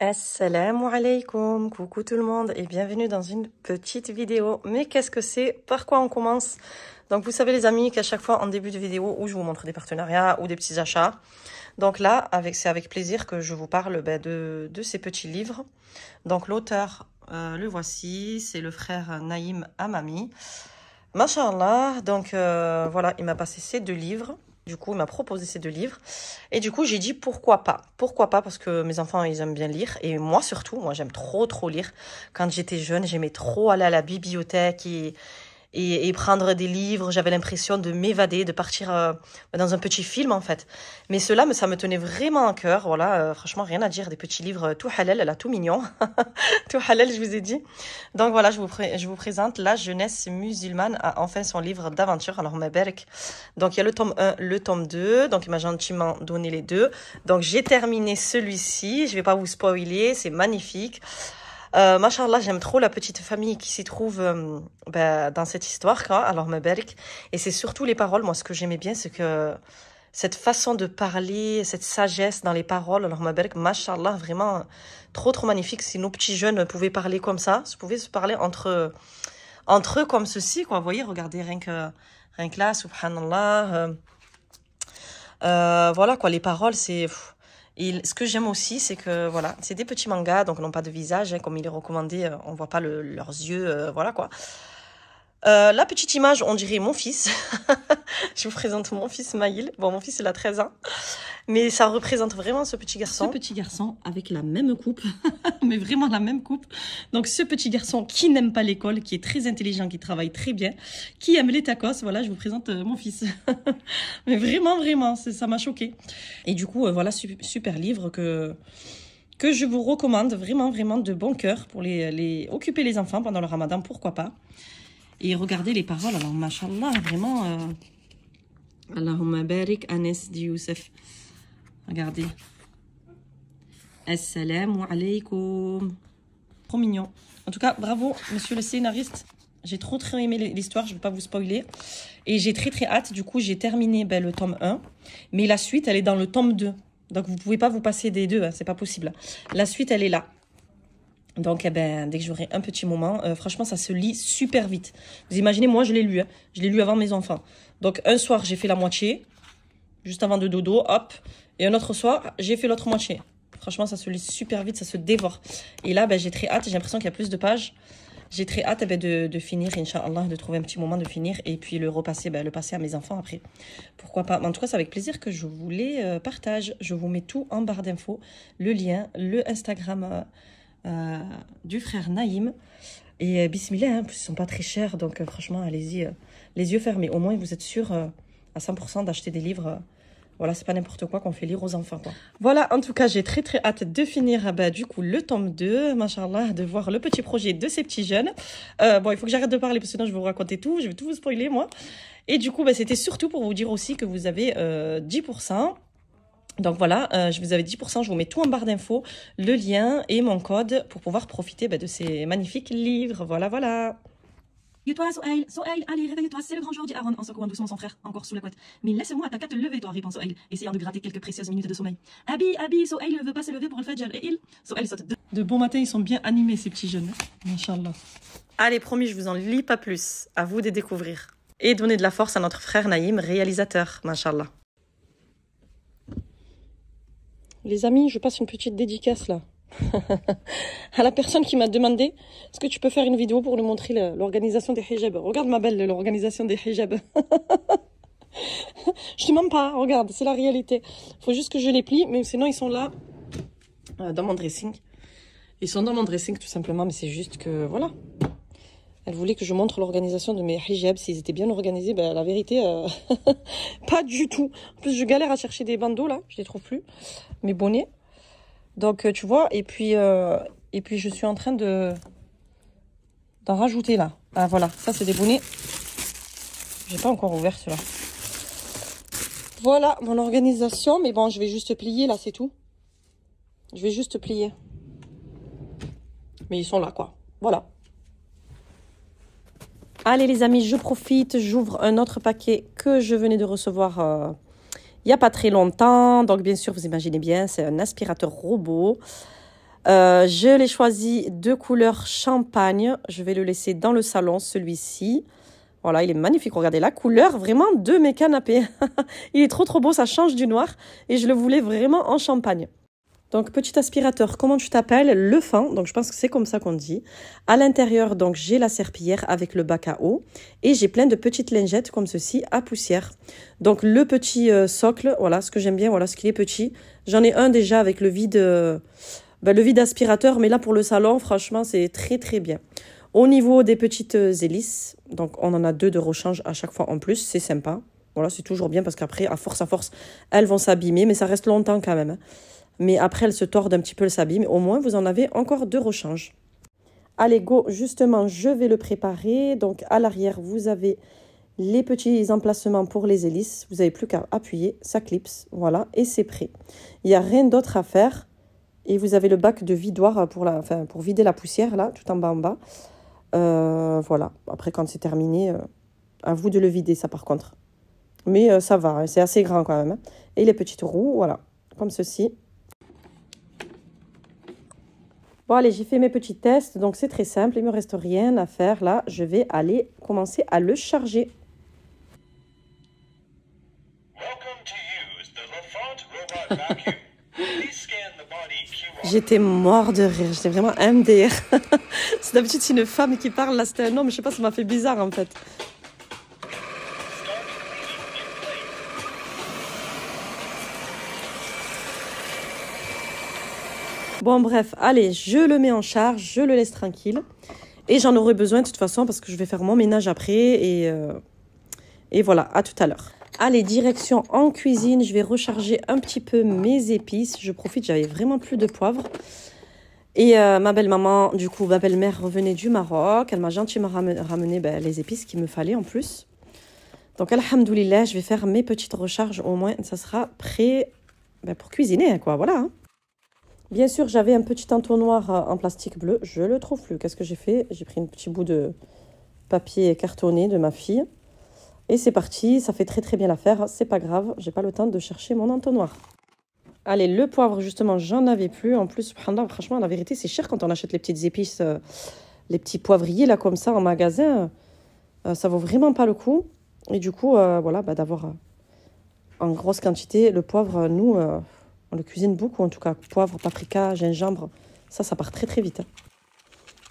Assalamu alaikum, coucou tout le monde et bienvenue dans une petite vidéo. Mais qu'est-ce que c'est? Par quoi on commence? Donc vous savez les amis qu'à chaque fois en début de vidéo où je vous montre des partenariats ou des petits achats. Donc là, c'est avec plaisir que je vous parle de ces petits livres. Donc l'auteur, le voici, c'est le frère Naïm Amami. Masha'Allah, donc voilà, il m'a passé ces deux livres. Du coup, il m'a proposé ces deux livres. Et du coup, j'ai dit pourquoi pas. Pourquoi pas, parce que mes enfants, ils aiment bien lire. Et moi surtout, moi j'aime trop lire. Quand j'étais jeune, j'aimais trop aller à la bibliothèque et prendre des livres. J'avais l'impression de m'évader, de partir dans un petit film en fait. Mais cela, ça me tenait vraiment à cœur. Voilà, franchement, rien à dire. Des petits livres tout halal, là, tout mignon. Tout halal, je vous ai dit. Donc voilà, je vous présente La jeunesse musulmane a enfin son livre d'aventure. Alors, ma berk. Donc il y a le tome 1, le tome 2. Donc il m'a gentiment donné les deux. Donc j'ai terminé celui-ci. Je vais pas vous spoiler, c'est magnifique. Machallah, j'aime trop la petite famille qui s'y trouve dans cette histoire, quoi. Alors, ma berk. Et c'est surtout les paroles. Moi, ce que j'aimais bien, c'est que cette façon de parler, cette sagesse dans les paroles. Alors, ma berk, machallah, vraiment trop magnifique. Si nos petits jeunes pouvaient parler comme ça, pouvaient se parler entre eux comme ceci, quoi. Vous voyez, regardez, rien que là, subhanallah. Voilà, quoi, les paroles, c'est... Et ce que j'aime aussi, c'est que, voilà, c'est des petits mangas, donc n'ont pas de visage, hein, comme il est recommandé, on voit pas leurs yeux, voilà, quoi. La petite image, on dirait mon fils. Je vous présente mon fils Maïl. Bon, mon fils, il a 13 ans. Mais ça représente vraiment ce petit garçon. Ce petit garçon avec la même coupe, mais vraiment la même coupe. Donc, ce petit garçon qui n'aime pas l'école, qui est très intelligent, qui travaille très bien, qui aime les tacos. Voilà, je vous présente mon fils. Mais vraiment, ça m'a choqué. Et du coup, voilà, super livre que je vous recommande vraiment de bon cœur pour occuper les enfants pendant le ramadan, pourquoi pas. Et regardez les paroles, alors, mashallah, vraiment... Allahumma barik Anas di Youssef. Regardez. Assalamu alaikum. Trop mignon. En tout cas, bravo, monsieur le scénariste. J'ai trop aimé l'histoire, je ne vais pas vous spoiler. Et j'ai très hâte. Du coup, j'ai terminé le tome 1. Mais la suite, elle est dans le tome 2. Donc, vous ne pouvez pas vous passer des deux, hein, c'est pas possible. La suite, elle est là. Donc, dès que j'aurai un petit moment, franchement, ça se lit super vite. Vous imaginez, moi, je l'ai lu. Hein. Je l'ai lu avant mes enfants. Donc, un soir, j'ai fait la moitié, juste avant de dodo, hop. Et un autre soir, j'ai fait l'autre moitié. Franchement, ça se lit super vite, ça se dévore. Et là, j'ai très hâte, j'ai l'impression qu'il y a plus de pages. J'ai très hâte de finir, Inch'Allah, de trouver un petit moment de finir. Et puis, le passer à mes enfants après. Pourquoi pas. En tout cas, c'est avec plaisir que je vous les partage. Je vous mets tout en barre d'infos. Le lien, le Instagram... du frère Naïm. Et bismillah, hein, ils sont pas très chers, donc franchement, allez-y, les yeux fermés. Au moins, vous êtes sûr à 100% d'acheter des livres. Voilà, c'est pas n'importe quoi qu'on fait lire aux enfants, quoi. Voilà, en tout cas, j'ai très hâte de finir du coup le tome 2, machallah, de voir le petit projet de ces petits jeunes. Bon, il faut que j'arrête de parler parce que sinon je vais vous raconter tout, je vais tout vous spoiler, moi. Et du coup, c'était surtout pour vous dire aussi que vous avez 10%. Donc voilà, je vous avais 10%, je vous mets tout en barre d'infos, le lien et mon code pour pouvoir profiter de ces magnifiques livres. Voilà. Réveille-toi, Sohail, allez, réveille-toi, c'est le grand jour, dit Aaron en secouant doucement son frère, encore sous la couette. Mais laisse-moi, t'as qu'à te lever, toi, répond Sohail, essayant de gratter quelques précieuses minutes de sommeil. Abi, Sohail ne veut pas se lever pour le Fajr, et Sohail saute de bon matin, ils sont bien animés, ces petits jeunes. Inch'Allah. Allez, promis, je vous en lis pas plus. À vous de découvrir. Et donner de la force à notre frère Naïm, réalisateur, Inch'Allah. Les amis, je passe une petite dédicace là. À la personne qui m'a demandé est-ce que tu peux faire une vidéo pour lui montrer l'organisation des hijabs. Regarde ma belle, l'organisation des hijabs. Je te mens pas, regarde, c'est la réalité. Faut juste que je les plie, mais sinon ils sont là dans mon dressing. Ils sont dans mon dressing tout simplement, mais c'est juste que voilà. Elle voulait que je montre l'organisation de mes hijabs, s'ils étaient bien organisés. La vérité, pas du tout. En plus, je galère à chercher des bandeaux, là. Je les trouve plus. Mes bonnets. Donc, tu vois, et puis je suis en train d'en rajouter, là. Ah, voilà. Ça, c'est des bonnets. J'ai pas encore ouvert, ceux-là. Voilà, mon organisation. Mais bon, je vais juste plier, là, c'est tout. Je vais juste plier. Mais ils sont là, quoi. Voilà. Allez les amis, je profite, j'ouvre un autre paquet que je venais de recevoir il n'y a pas très longtemps. Donc bien sûr, vous imaginez bien, c'est un aspirateur robot. Je l'ai choisi de couleur champagne. Je vais le laisser dans le salon, celui-ci. Voilà, il est magnifique. Regardez la couleur vraiment de mes canapés. Il est trop beau, ça change du noir. Et je le voulais vraiment en champagne. Donc, petit aspirateur, comment tu t'appelles? Le fin, donc je pense que c'est comme ça qu'on dit. À l'intérieur, donc j'ai la serpillière avec le bac à eau. Et j'ai plein de petites lingettes comme ceci à poussière. Donc, le petit socle, voilà, ce que j'aime bien, voilà, ce qu'il est petit. J'en ai un déjà avec le vide, le vide aspirateur. Mais là, pour le salon, franchement, c'est très bien. Au niveau des petites hélices, donc on en a 2 de rechange à chaque fois en plus. C'est sympa. Voilà, c'est toujours bien parce qu'après, à force, elles vont s'abîmer. Mais ça reste longtemps quand même, hein. Mais après, elles se tordent un petit peu, elles s'abîment. Au moins, vous en avez encore 2 rechanges. Allez, go, justement, je vais le préparer. Donc, à l'arrière, vous avez les petits emplacements pour les hélices. Vous n'avez plus qu'à appuyer, ça clipse. Voilà, et c'est prêt. Il n'y a rien d'autre à faire. Et vous avez le bac de vidoir pour vider la poussière, là, tout en bas. Voilà, après, quand c'est terminé, à vous de le vider, ça, par contre. Mais ça va, hein, c'est assez grand quand même, hein. Et les petites roues, voilà, comme ceci. Bon, allez, j'ai fait mes petits tests, donc c'est très simple. Il ne me reste rien à faire. Là, je vais aller commencer à le charger. J'étais mort de rire. J'étais vraiment MDR. D'habitude, c'est une femme qui parle. Là, c'était un homme. Je sais pas, ça m'a fait bizarre, en fait. Bon, bref, allez, je le mets en charge, je le laisse tranquille. Et j'en aurai besoin de toute façon parce que je vais faire mon ménage après. Et voilà, à tout à l'heure. Allez, direction en cuisine. Je vais recharger un petit peu mes épices. Je profite, j'avais vraiment plus de poivre. Et ma belle-maman, du coup, ma belle-mère revenait du Maroc. Elle m'a gentiment ramené les épices qu'il me fallait en plus. Donc, alhamdoulilah, je vais faire mes petites recharges. Au moins, ça sera prêt pour cuisiner, quoi. Voilà, hein. Bien sûr, j'avais un petit entonnoir en plastique bleu. Je ne le trouve plus. Qu'est-ce que j'ai fait? J'ai pris un petit bout de papier cartonné de ma fille. Et c'est parti. Ça fait très bien l'affaire. C'est pas grave. J'ai pas le temps de chercher mon entonnoir. Allez, le poivre, justement, j'en avais plus. En plus, franchement, la vérité, c'est cher quand on achète les petites épices, les petits poivriers, là, comme ça, en magasin. Ça vaut vraiment pas le coup. Et du coup, voilà, d'avoir en grosse quantité le poivre, nous... on le cuisine beaucoup, en tout cas. Poivre, paprika, gingembre. Ça part très vite, hein.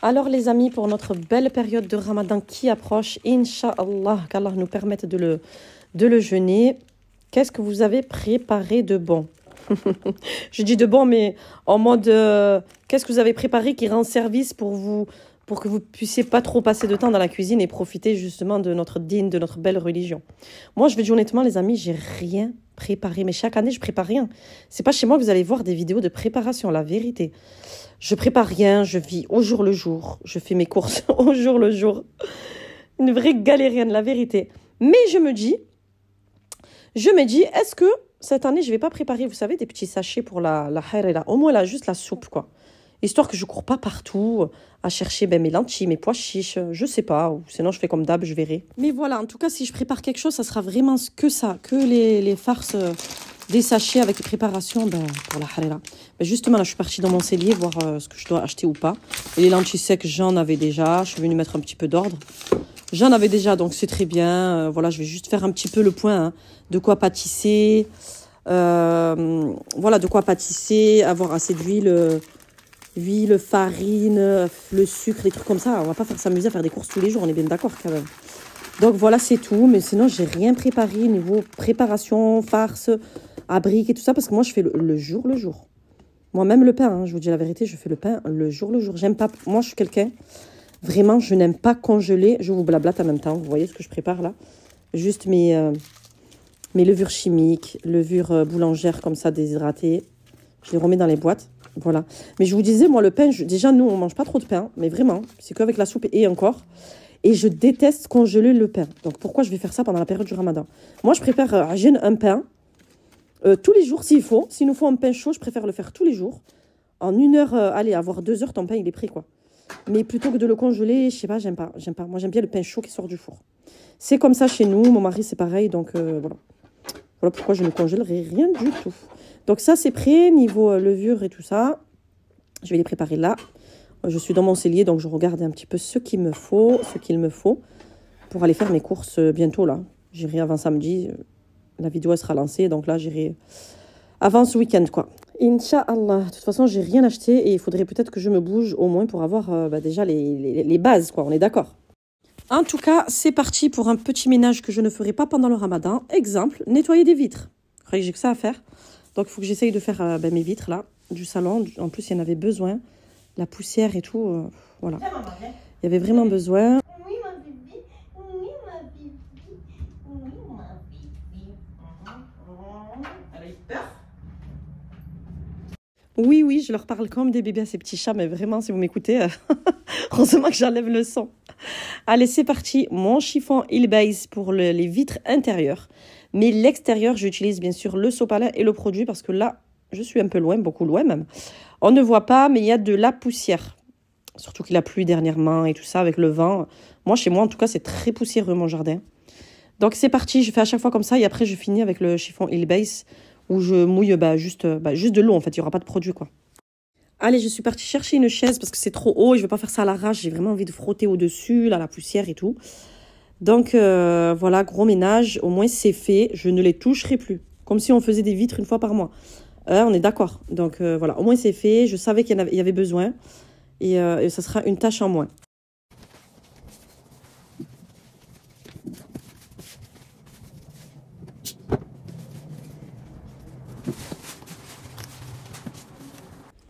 Alors, les amis, pour notre belle période de Ramadan qui approche, Inch'Allah, qu'Allah nous permette de le jeûner, qu'est-ce que vous avez préparé de bon? Je dis de bon, mais en mode... qu'est-ce que vous avez préparé qui rend service pour que vous puissiez pas trop passer de temps dans la cuisine et profiter justement de notre dîne, de notre belle religion. Moi, je vais dire honnêtement, les amis, j'ai rien préparé. Mais chaque année, je prépare rien. C'est pas chez moi que vous allez voir des vidéos de préparation, la vérité. Je prépare rien, je vis au jour le jour. Je fais mes courses au jour le jour. Une vraie galérienne, la vérité. Mais je me dis, est-ce que cette année, je vais pas préparer, vous savez, des petits sachets pour la harira. Au moins, là, juste la soupe, quoi. Histoire que je cours pas partout à chercher mes lentilles, mes pois chiches, je sais pas. Ou sinon, je fais comme d'hab, je verrai. Mais voilà, en tout cas, si je prépare quelque chose, ça sera vraiment que ça. Que les farces des sachets avec les préparations pour la harira. Justement, là, je suis partie dans mon cellier voir ce que je dois acheter ou pas. Et les lentilles secs, j'en avais déjà. Je suis venue mettre un petit peu d'ordre. J'en avais déjà, donc c'est très bien. Voilà, je vais juste faire un petit peu le point, hein, de quoi pâtisser. Voilà, de quoi pâtisser, avoir assez d'huile... Huile, farine, le sucre, les trucs comme ça. On va pas s'amuser à faire des courses tous les jours, on est bien d'accord quand même. Donc voilà, c'est tout. Mais sinon, j'ai rien préparé niveau préparation, farce, à briques et tout ça. Parce que moi, je fais le jour le jour. Moi-même, le pain, hein, je vous dis la vérité, je fais le pain le jour le jour. J'aime pas... Moi, je suis quelqu'un... Vraiment, je n'aime pas congeler. Je vous blablate en même temps. Vous voyez ce que je prépare là? Juste mes levures chimiques, levures boulangères comme ça, déshydratées. Je les remets dans les boîtes. Voilà. Mais je vous disais, moi, le pain, déjà, nous, on mange pas trop de pain. Mais vraiment, c'est qu'avec la soupe et encore. Et je déteste congeler le pain. Donc, pourquoi je vais faire ça pendant la période du Ramadan? Moi, je préfère un pain tous les jours, s'il faut. S'il nous faut un pain chaud, je préfère le faire tous les jours. En 1 heure, allez, avoir 2 heures, ton pain, il est prêt, quoi. Mais plutôt que de le congeler, je sais pas, j'aime pas. Moi, j'aime bien le pain chaud qui sort du four. C'est comme ça chez nous. Mon mari, c'est pareil. Donc, voilà. Voilà pourquoi je ne congèlerai rien du tout. Donc ça, c'est prêt, niveau levure et tout ça. Je vais les préparer là. Je suis dans mon cellier, donc je regarde un petit peu ce qu'il me faut pour aller faire mes courses bientôt là. J'irai avant samedi. La vidéo elle sera lancée, donc là j'irai avant ce week-end quoi. Inch'Allah. De toute façon, j'ai rien acheté et il faudrait peut-être que je me bouge au moins pour avoir déjà les bases quoi. On est d'accord. En tout cas, c'est parti pour un petit ménage que je ne ferai pas pendant le ramadan. Exemple, nettoyer des vitres. Vous croyez que j'ai que ça à faire? Donc il faut que j'essaye de faire mes vitres là, du salon. En plus, il y en avait besoin. La poussière et tout, voilà. Il y avait vraiment besoin. Oui, ma bibi. Oui, ma bibi. Oui, ma bibi. Elle a eu peur? Oui, je leur parle comme des bébés à ces petits chats, mais vraiment, si vous m'écoutez, heureusement que j'enlève le son. Allez, c'est parti. Mon chiffon Il Base pour les vitres intérieures. Mais l'extérieur, j'utilise bien sûr le sopalin et le produit parce que là, je suis un peu loin, beaucoup loin même. On ne voit pas, mais il y a de la poussière. Surtout qu'il a plu dernièrement et tout ça avec le vent. Moi, chez moi, en tout cas, c'est très poussiéreux mon jardin. Donc, c'est parti. Je fais à chaque fois comme ça et après, je finis avec le chiffon Il Base où je mouille juste de l'eau. En fait, il n'y aura pas de produit, quoi. Allez, je suis partie chercher une chaise parce que c'est trop haut et je ne vais pas faire ça à l'arrache. J'ai vraiment envie de frotter au-dessus, là, la poussière et tout. Donc, voilà, gros ménage. Au moins, c'est fait. Je ne les toucherai plus. Comme si on faisait des vitres une fois par mois. On est d'accord. Donc, voilà, au moins, c'est fait. Je savais qu'il y avait besoin. Et ça sera une tâche en moins.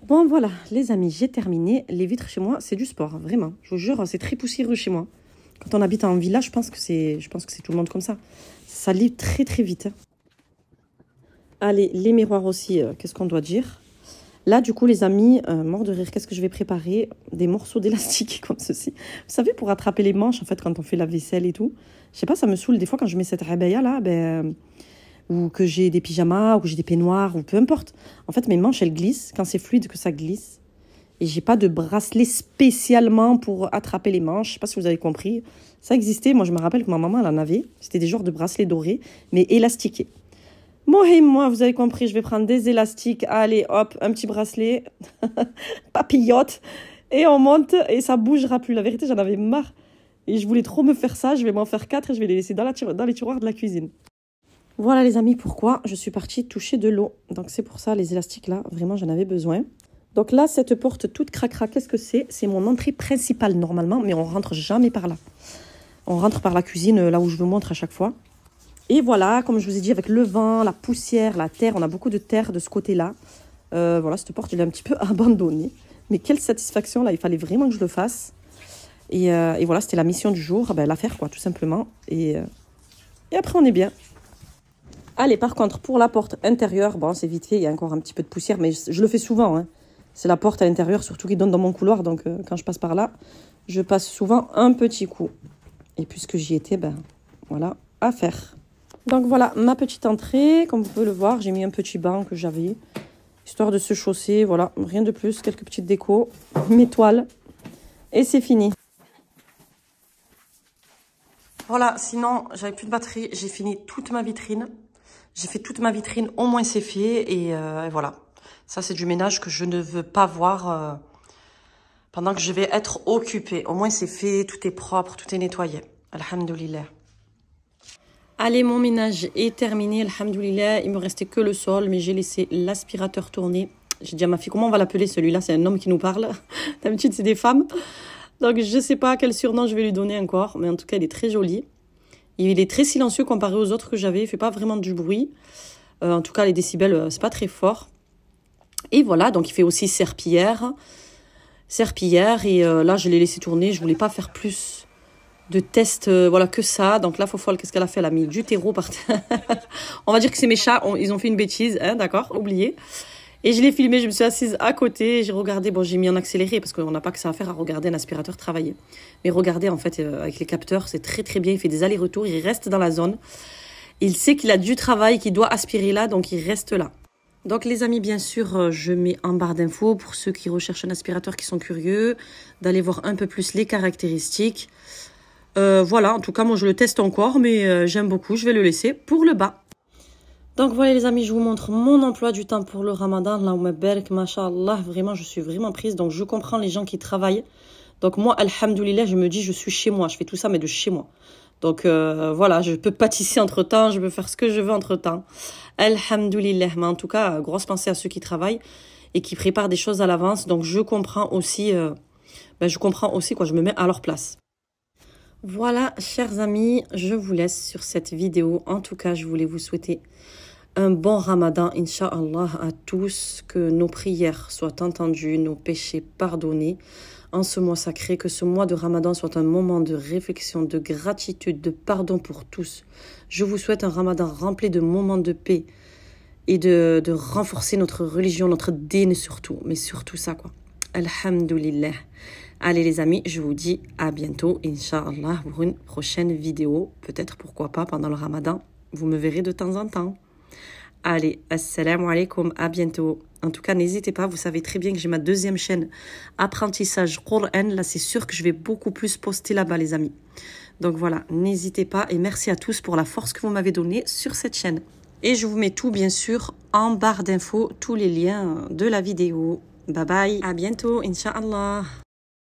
Bon, voilà, les amis, j'ai terminé. Les vitres chez moi, c'est du sport, vraiment. Je vous jure, c'est très poussiéreux chez moi. Quand on habite en villa, je pense que c'est tout le monde comme ça. Ça lit très, très vite. Allez, les miroirs aussi, qu'est-ce qu'on doit dire? Là, du coup, les amis, mort de rire, qu'est-ce que je vais préparer? Des morceaux d'élastique comme ceci. Vous savez, pour attraper les manches, en fait, quand on fait la vaisselle et tout. Je sais pas, ça me saoule. Des fois, quand je mets cette rabaya là, ou que j'ai des pyjamas, ou que j'ai des peignoirs, ou peu importe. En fait, mes manches, elles glissent. Quand c'est fluide, que ça glisse. Et j'ai pas de bracelet spécialement pour attraper les manches. Je sais pas si vous avez compris. Ça existait. Moi, je me rappelle que ma maman, elle en avait. C'était des genres de bracelets dorés, mais élastiqués. Moi, vous avez compris, je vais prendre des élastiques. Allez, hop, un petit bracelet. Papillote. Et on monte et ça bougera plus. La vérité, j'en avais marre. Et je voulais trop me faire ça. Je vais m'en faire 4 et je vais les laisser dans les tiroirs de la cuisine. Voilà les amis, pourquoi je suis partie toucher de l'eau. Donc c'est pour ça, les élastiques là, vraiment j'en avais besoin. Donc là, cette porte toute cracra, qu'est-ce que c'est? C'est mon entrée principale normalement, mais on rentre jamais par là. On rentre par la cuisine, là où je vous montre à chaque fois. Et voilà, comme je vous ai dit, avec le vent, la poussière, la terre, on a beaucoup de terre de ce côté-là. Voilà, cette porte, je l'ai un petit peu abandonnée. Mais quelle satisfaction, là, il fallait vraiment que je le fasse. Et voilà, c'était la mission du jour, la faire quoi, tout simplement. Et après, on est bien. Allez, par contre, pour la porte intérieure, bon, c'est vite fait, il y a encore un petit peu de poussière, mais je le fais souvent. Hein. C'est la porte à l'intérieur, surtout qui donne dans mon couloir, donc quand je passe par là, je passe souvent un petit coup. Et puisque j'y étais, voilà, à faire. Donc voilà, ma petite entrée, comme vous pouvez le voir, j'ai mis un petit banc que j'avais, histoire de se chausser, voilà, rien de plus, quelques petites décos, mes toiles, et c'est fini. Voilà, sinon, j'avais plus de batterie, j'ai fini toute ma vitrine. J'ai fait toute ma vitrine, au moins c'est fait. Et voilà, ça c'est du ménage que je ne veux pas voir pendant que je vais être occupée. Au moins c'est fait, tout est propre, tout est nettoyé. Alhamdoulilah. Allez, mon ménage est terminé, alhamdoulilah. Il me restait que le sol, mais j'ai laissé l'aspirateur tourner. J'ai dit à ma fille, comment on va l'appeler celui-là? C'est un homme qui nous parle. D'habitude c'est des femmes. Donc je ne sais pas quel surnom je vais lui donner encore. Mais en tout cas, il est très joli. Il est très silencieux comparé aux autres que j'avais. Il ne fait pas vraiment du bruit. En tout cas, les décibels, c'est pas très fort. Et voilà, donc il fait aussi serpillière. Et là, je l'ai laissé tourner. Je ne voulais pas faire plus de tests voilà, que ça. Donc là, Fofolle, qu'est-ce qu'elle a fait? Elle a mis du terreau par terre. On va dire que c'est mes chats. Ils ont fait une bêtise, hein, d'accord, oublié. Et je l'ai filmé, je me suis assise à côté, j'ai regardé, bon j'ai mis en accéléré parce qu'on n'a pas que ça à faire à regarder un aspirateur travailler. Mais regardez en fait avec les capteurs, c'est très très bien, il fait des allers-retours, il reste dans la zone. Il sait qu'il a du travail, qu'il doit aspirer là, donc il reste là. Donc les amis, bien sûr, je mets en barre d'infos pour ceux qui recherchent un aspirateur qui sont curieux, d'aller voir un peu plus les caractéristiques. Voilà, en tout cas moi je le teste encore, mais j'aime beaucoup, je vais le laisser pour le bas. Donc voilà les amis, je vous montre mon emploi du temps pour le ramadan. Allahumma barik, mashallah, vraiment je suis vraiment prise. Donc je comprends les gens qui travaillent. Donc moi, alhamdoulilah, je me dis je suis chez moi. Je fais tout ça mais de chez moi. Donc voilà, je peux pâtisser entre temps, je peux faire ce que je veux entre temps. Alhamdoulilah. Mais en tout cas, grosse pensée à ceux qui travaillent et qui préparent des choses à l'avance. Donc je comprends aussi, quoi, je me mets à leur place. Voilà, chers amis, je vous laisse sur cette vidéo. En tout cas, je voulais vous souhaiter un bon ramadan, Inch'Allah, à tous, que nos prières soient entendues, nos péchés pardonnés en ce mois sacré, que ce mois de ramadan soit un moment de réflexion, de gratitude, de pardon pour tous. Je vous souhaite un ramadan rempli de moments de paix et de renforcer notre religion, notre dîne surtout, mais surtout ça quoi. Alhamdulillah. Allez les amis, je vous dis à bientôt, Inch'Allah, pour une prochaine vidéo. Peut-être, pourquoi pas, pendant le ramadan. Vous me verrez de temps en temps. Allez, assalamu alaikum, à bientôt. En tout cas, n'hésitez pas, vous savez très bien que j'ai ma deuxième chaîne Apprentissage Coran. Là, c'est sûr que je vais beaucoup plus poster là-bas, les amis. Donc voilà, n'hésitez pas et merci à tous pour la force que vous m'avez donnée sur cette chaîne. Et je vous mets tout, bien sûr, en barre d'infos, tous les liens de la vidéo. Bye bye, à bientôt, Inch'Allah.